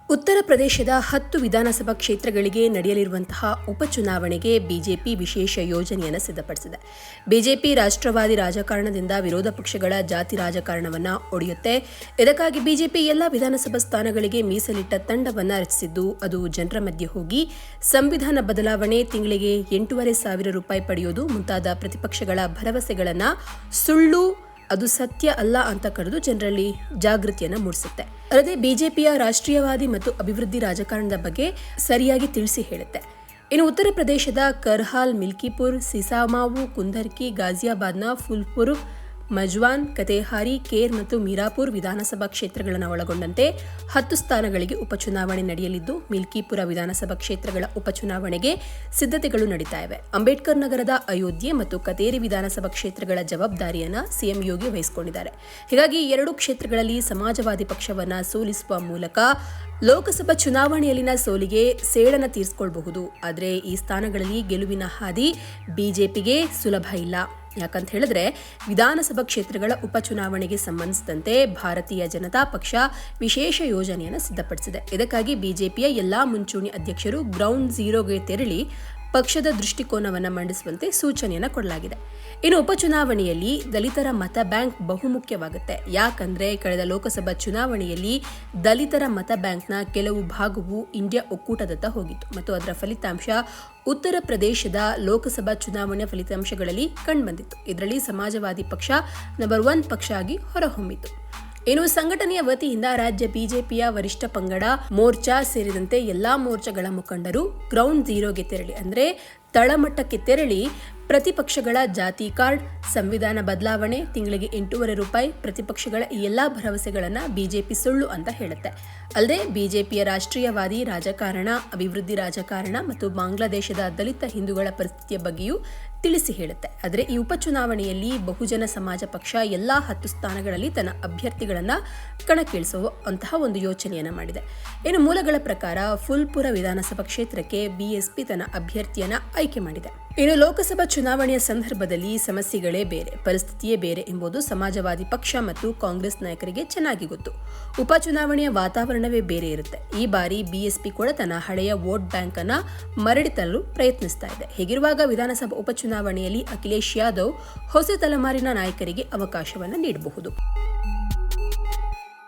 ಉತ್ತರ ಪ್ರದೇಶದ 10 ವಿಧಾನಸಭಾ ಕ್ಷೇತ್ರಗಳಿಗೆ ನಡೆಯಲಿರುವಂತಹ ಉಪಚುನಾವಣೆಗೆ ಬಿಜೆಪಿ ವಿಶೇಷ ಯೋಜನೆಯನ್ನು ಸಿದ್ಧಪಡಿಸಿದೆ. ಬಿಜೆಪಿ ರಾಷ್ಟ್ರವಾದಿ ರಾಜಕಾರಣದಿಂದ ವಿರೋಧ ಪಕ್ಷಗಳ ಜಾತಿ ರಾಜಕಾರಣವನ್ನು ಒಡೆಯುತ್ತೆ. ಇದಕ್ಕಾಗಿ ಬಿಜೆಪಿ ಎಲ್ಲ ವಿಧಾನಸಭಾ ಸ್ಥಾನಗಳಿಗೆ ಮೀಸಲಿಟ್ಟ ತಂಡವನ್ನು ರಚಿಸಿದ್ದು, ಅದು ಜನರ ಮಧ್ಯೆ ಹೋಗಿ ಸಂವಿಧಾನ ಬದಲಾವಣೆ, ತಿಂಗಳಿಗೆ 8,500 ರೂಪಾಯಿ ಪಡೆಯೋದು ಮುಂತಾದ ಪ್ರತಿಪಕ್ಷಗಳ ಭರವಸೆಗಳನ್ನು ಸುಳ್ಳು, ಅದು ಸತ್ಯ ಅಲ್ಲ ಅಂತ ಕರೆದು ಜನರಲ್ಲಿ ಜಾಗೃತಿಯನ್ನು ಮೂಡಿಸುತ್ತೆ. ಅಲ್ಲದೆ ಬಿಜೆಪಿಯ ರಾಷ್ಟ್ರೀಯವಾದಿ ಮತ್ತು ಅಭಿವೃದ್ಧಿ ರಾಜಕಾರಣದ ಬಗ್ಗೆ ಸರಿಯಾಗಿ ತಿಳಿಸಿ ಹೇಳುತ್ತೆ. ಇನ್ನು ಉತ್ತರ ಪ್ರದೇಶದ ಕರ್ಹಾಲ್, ಮಿಲ್ಕಿಪುರ್, ಸಿಸಾಮಾವು, ಕುಂದರ್ಕಿ, ಗಾಜಿಯಾಬಾದ್ನ ಫುಲ್ಪುರ್, ಮಜ್ವಾನ್, ಕತೇಹಾರಿ, ಕೇರ್ ಮತ್ತು ಮೀರಾಪುರ್ ವಿಧಾನಸಭಾ ಕ್ಷೇತ್ರಗಳನ್ನು ಒಳಗೊಂಡಂತೆ 10 ಸ್ಥಾನಗಳಿಗೆ ಉಪಚುನಾವಣೆ ನಡೆಯಲಿದ್ದು, ಮಿಲ್ಕಿಪುರ ವಿಧಾನಸಭಾ ಕ್ಷೇತ್ರಗಳ ಉಪಚುನಾವಣೆಗೆ ಸಿದ್ಧತೆಗಳು ನಡೀತಾ ಇವೆ. ಅಂಬೇಡ್ಕರ್ ನಗರದ ಅಯೋಧ್ಯೆ ಮತ್ತು ಕತೇರಿ ವಿಧಾನಸಭಾ ಕ್ಷೇತ್ರಗಳ ಜವಾಬ್ದಾರಿಯನ್ನು ಸಿಎಂ ಯೋಗಿ ವಹಿಸಿಕೊಂಡಿದ್ದಾರೆ. ಹೀಗಾಗಿ 2 ಕ್ಷೇತ್ರಗಳಲ್ಲಿ ಸಮಾಜವಾದಿ ಪಕ್ಷವನ್ನು ಸೋಲಿಸುವ ಮೂಲಕ ಲೋಕಸಭಾ ಚುನಾವಣೆಯಲ್ಲಿನ ಸೋಲಿಗೆ ಸೇಡನ್ನು ತೀರಿಸಿಕೊಳ್ಳಬಹುದು. ಆದರೆ ಈ ಸ್ಥಾನಗಳಲ್ಲಿ ಗೆಲುವಿನ ಹಾದಿ ಬಿಜೆಪಿಗೆ ಸುಲಭ ಇಲ್ಲ. ಯಾಕಂತ ಹೇಳಿದ್ರೆ, ವಿಧಾನಸಭಾ ಕ್ಷೇತ್ರಗಳ ಉಪಚುನಾವಣೆಗೆ ಸಂಬಂಧಿಸಿದಂತೆ ಭಾರತೀಯ ಜನತಾ ಪಕ್ಷ ವಿಶೇಷ ಯೋಜನೆಯನ್ನು ಸಿದ್ಧಪಡಿಸಿದೆ. ಇದಕ್ಕಾಗಿ ಬಿಜೆಪಿಯ ಎಲ್ಲಾ ಮುಂಚೂಣಿ ಅಧ್ಯಕ್ಷರು ಗ್ರೌಂಡ್ ಝೀರೋಗೆ ತೆರಳಿ ಪಕ್ಷದ ದೃಷ್ಟಿಕೋನವನ್ನು ಮಂಡಿಸುವಂತೆ ಸೂಚನೆಯನ್ನು ಕೊಡಲಾಗಿದೆ. ಇನ್ನು ಉಪಚುನಾವಣೆಯಲ್ಲಿ ದಲಿತರ ಮತ ಬ್ಯಾಂಕ್ ಬಹುಮುಖ್ಯವಾಗುತ್ತೆ. ಯಾಕಂದ್ರೆ ಕಳೆದ ಲೋಕಸಭಾ ಚುನಾವಣೆಯಲ್ಲಿ ದಲಿತರ ಮತ ಬ್ಯಾಂಕ್ನ ಕೆಲವು ಭಾಗವು ಇಂಡಿಯಾ ಒಕ್ಕೂಟದತ್ತ ಹೋಗಿತ್ತು ಮತ್ತು ಅದರ ಫಲಿತಾಂಶ ಉತ್ತರ ಪ್ರದೇಶದ ಲೋಕಸಭಾ ಚುನಾವಣೆ ಫಲಿತಾಂಶಗಳಲ್ಲಿ ಕಂಡುಬಂದಿತ್ತು. ಇದರಲ್ಲಿ ಸಮಾಜವಾದಿ ಪಕ್ಷ ನಂಬರ್ 1 ಪಕ್ಷ ಆಗಿ ಹೊರಹೊಮ್ಮಿತು. ಇನ್ನು ಸಂಘಟನೆಯ ವತಿಯಿಂದ ರಾಜ್ಯ ಬಿಜೆಪಿಯ ವರಿಷ್ಠ ಪಂಗಡ ಮೋರ್ಚಾ ಸೇರಿದಂತೆ ಎಲ್ಲಾ ಮೋರ್ಚಾಗಳ ಮುಖಂಡರು ಗ್ರೌಂಡ್ ಝೀರೋಗೆ ತೆರಳಿ, ಅಂದರೆ ತಳಮಟ್ಟಕ್ಕೆ ತೆರಳಿ ಪ್ರತಿಪಕ್ಷಗಳ ಜಾತಿ ಕಾರ್ಡ್, ಸಂವಿಧಾನ ಬದಲಾವಣೆ, ತಿಂಗಳಿಗೆ 8,500 ರೂಪಾಯಿ, ಪ್ರತಿಪಕ್ಷಗಳ ಈ ಎಲ್ಲಾ ಭರವಸೆಗಳನ್ನು ಬಿಜೆಪಿ ಸುಳ್ಳು ಅಂತ ಹೇಳುತ್ತೆ. ಅಲ್ಲದೆ ಬಿಜೆಪಿಯ ರಾಷ್ಟ್ರೀಯವಾದಿ ರಾಜಕಾರಣ, ಅಭಿವೃದ್ಧಿ ರಾಜಕಾರಣ ಮತ್ತು ಬಾಂಗ್ಲಾದೇಶದ ದಲಿತ ಹಿಂದೂಗಳ ಪರಿಸ್ಥಿತಿಯ ಬಗ್ಗೆಯೂ ತಿಳಿಸಿ ಹೇಳುತ್ತೆ. ಆದರೆ ಈ ಉಪಚುನಾವಣೆಯಲ್ಲಿ ಬಹುಜನ ಸಮಾಜ ಪಕ್ಷ ಎಲ್ಲಾ 10 ಸ್ಥಾನಗಳಲ್ಲಿ ತನ್ನ ಅಭ್ಯರ್ಥಿಗಳನ್ನು ಕಣಕ್ಕಿಳಿಸುವಂತಹ ಒಂದು ಯೋಚನೆಯನ್ನು ಮಾಡಿದೆ. ಇನ್ನು ಮೂಲಗಳ ಪ್ರಕಾರ ಫುಲ್ಪುರ ವಿಧಾನಸಭಾ ಕ್ಷೇತ್ರಕ್ಕೆ ಬಿಎಸ್ಪಿ ತನ್ನ ಅಭ್ಯರ್ಥಿಯನ್ನು ಆಯ್ಕೆ ಮಾಡಿದೆ. ಇನ್ನು ಲೋಕಸಭಾ ಚುನಾವಣೆಯ ಸಂದರ್ಭದಲ್ಲಿ ಸಮಸ್ಯೆಗಳೇ ಬೇರೆ, ಪರಿಸ್ಥಿತಿಯೇ ಬೇರೆ ಎಂಬುದು ಸಮಾಜವಾದಿ ಪಕ್ಷ ಮತ್ತು ಕಾಂಗ್ರೆಸ್ ನಾಯಕರಿಗೆ ಚೆನ್ನಾಗಿ ಗೊತ್ತು. ಉಪಚುನಾವಣೆಯ ವಾತಾವರಣವೇ ಬೇರೆ ಇರುತ್ತೆ. ಈ ಬಾರಿ ಬಿಎಸ್ಪಿ ಕೂಡ ತನ್ನ ಹಳೆಯ ವೋಟ್ ಬ್ಯಾಂಕ್ ಅನ್ನ ಮರಳಿ ತರಲು ಪ್ರಯತ್ನಿಸ್ತಾ ಇದೆ. ಹೀಗಿರುವಾಗ ವಿಧಾನಸಭಾ ಉಪಚುನಾವಣೆಯಲ್ಲಿ ಅಖಿಲೇಶ್ ಯಾದವ್ ಹೊಸ ತಲೆಮಾರಿನ ನಾಯಕರಿಗೆ ಅವಕಾಶವನ್ನು ನೀಡಬಹುದು.